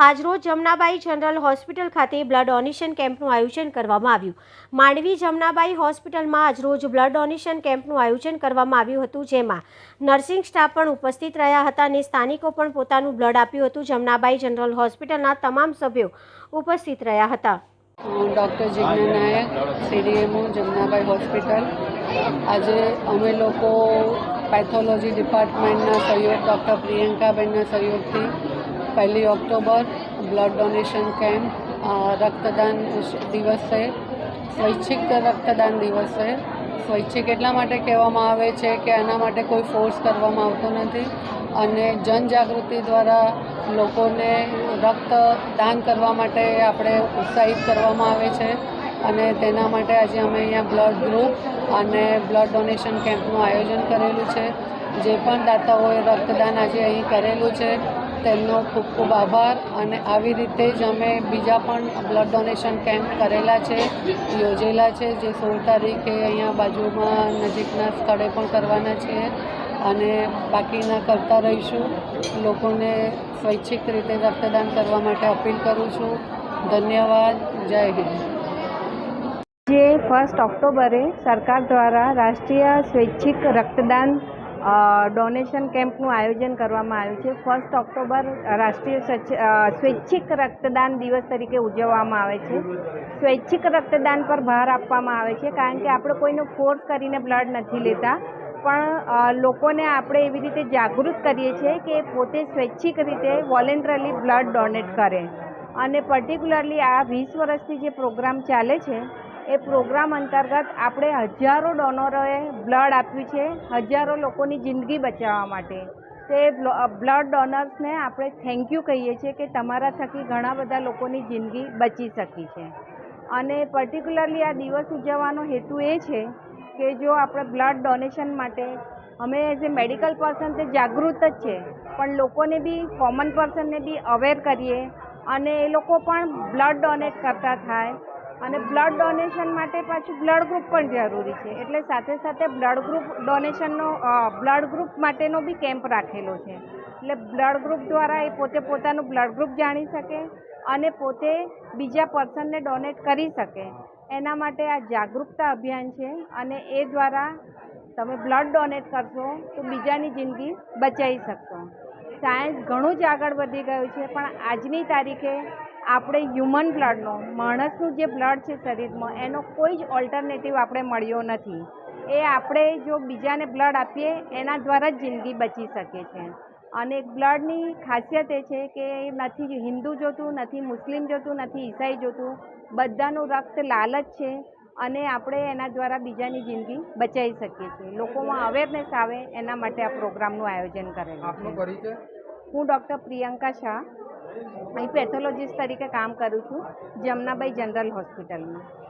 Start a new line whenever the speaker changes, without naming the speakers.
આજરોજ Jamnabai general hospital ખાતે blood donation કેમ્પનું આયોજન કરવામાં આવ્યું. માંડવી જમનાબાઈ હોસ્પિટલમાં આજરોજ બ્લડ ડોનેશન કેમ્પનું આયોજન કરવામાં આવ્યું હતું, જેમાં નર્સિંગ સ્ટાફ પણ ઉપસ્થિત રહ્યા હતા અને સ્થાનિકો પણ પોતાનું બ્લડ આપ્યું હતું. જમનાબાઈ જનરલ હોસ્પિટલના તમામ સભ્યો ઉપસ્થિત રહ્યા હતા.
ડૉક્ટર જિજ્ઞા નાયક, CDMO જમનાબાઈ હોસ્પિટલ. આજે અમે લોકો પેથોલોજી ડિપાર્ટમેન્ટના સહયોગ, ડૉક્ટર પ્રિયંકાબેનના સહયોગથી 1 ઓક્ટોબર બ્લડ ડોનેશન કેમ્પ, રક્તદાન દિવસે, સ્વૈચ્છિક રક્તદાન દિવસે. સ્વૈચ્છિક એટલા માટે કહેવામાં આવે છે કે આના માટે કોઈ ફોર્સ કરવામાં આવતો નથી અને જનજાગૃતિ દ્વારા લોકોને રક્તદાન કરવા માટે આપણે ઉત્સાહિત કરવામાં આવે છે અને તેના માટે આજે અમે અહીંયા બ્લડ ગ્રુપ અને બ્લડ ડોનેશન કેમ્પનું આયોજન કરેલું છે. જે પણ દાતાઓએ રક્તદાન આજે અહીં કરેલું છે તેમનો ખૂબ ખૂબ આભાર. અને આવી રીતે જ અમે બીજા પણ બ્લડ ડોનેશન કેમ્પ કરેલા છે, યોજેલા છે, જે 16 તારીખે અહીંયા બાજુમાં નજીકના સ્થળે પણ કરવાના છે અને બાકીના કરતા રહીશું. લોકોને સ્વૈચ્છિક રીતે રક્તદાન કરવા માટે અપીલ કરું છું. ધન્યવાદ. જય હિન્દ.
જે 1 ઓક્ટોબરે સરકાર દ્વારા રાષ્ટ્રીય સ્વૈચ્છિક રક્તદાન ડોનેશન કેમ્પનું આયોજન કરવામાં આવ્યું છે. 1 ઓક્ટોબર રાષ્ટ્રીય સ્વૈચ્છિક રક્તદાન દિવસ તરીકે ઉજવવામાં આવે છે. સ્વૈચ્છિક રક્તદાન પર ભાર આપવામાં આવે છે, કારણ કે આપણે કોઈને ફોર્સ કરીને બ્લડ નથી લેતા, પણ લોકોને આપણે એવી રીતે જાગૃત કરીએ છીએ કે પોતે સ્વૈચ્છિક રીતે વોલેન્ટરીલી બ્લડ ડોનેટ કરે. અને પર્ટિક્યુલરલી આ 20 વર્ષથી જે પ્રોગ્રામ ચાલે છે એ પ્રોગ્રામ અંતર્ગત આપણે હજારો ડોનરોએ બ્લડ આપ્યું છે, હજારો લોકોની જિંદગી બચાવવા માટે. તે બ્લડ ડોનર્સને આપણે થેન્ક યુ કહીએ છીએ કે તમારા થકી ઘણા બધા લોકોની જિંદગી બચી શકી છે. અને પર્ટિક્યુલરલી આ દિવસ ઉજવવાનો હેતુ એ છે કે જો આપણે બ્લડ ડોનેશન માટે અમે એઝ એ મેડિકલ પર્સન તે જાગૃત જ છે, પણ લોકોને બી, કોમન પર્સનને બી અવેર કરીએ અને એ લોકો પણ બ્લડ ડોનેટ કરતા થાય. અને બ્લડ ડોનેશન માટે પાછું બ્લડ ગ્રુપ પણ જરૂરી છે, એટલે સાથે સાથે બ્લડ ગ્રુપ ડોનેશનનો બ્લડ ગ્રુપ માટેનો બી કેમ્પ રાખેલો છે. એટલે બ્લડ ગ્રુપ દ્વારા એ પોતે પોતાનું બ્લડ ગ્રુપ જાણી શકે અને પોતે બીજા પર્સનને ડોનેટ કરી શકે. એના માટે આ જાગૃતતા અભિયાન છે અને એ દ્વારા તમે બ્લડ ડોનેટ કરશો તો બીજાની જિંદગી બચાવી શકશો. સાયન્સ ઘણું જ આગળ વધી ગયું છે, પણ આજની તારીખે આપણે હ્યુમન બ્લડનો, માણસનું જે બ્લડ છે શરીરમાં, એનો કોઈ જ ઓલ્ટરનેટિવ આપણે મળ્યો નથી. એ આપણે જો બીજાને બ્લડ આપીએ એના દ્વારા જ જિંદગી બચી શકે છે. અને બ્લડની ખાસિયત એ છે કે નથી હિન્દુ જોતું, નથી મુસ્લિમ જોતું, નથી ઈસાઈ જોતું, બધાનું રક્ત લાલ જ છે અને આપણે એના દ્વારા બીજાની જિંદગી બચાવી શકીએ છીએ. લોકોમાં અવેરનેસ આવે એના માટે આ પ્રોગ્રામનું આયોજન કરેલું છે. હું ડૉક્ટર પ્રિયંકા શાહ અહીં પેથોલોજીસ્ટ તરીકે કામ કરું છું જમનાબાઈ જનરલ હોસ્પિટલમાં.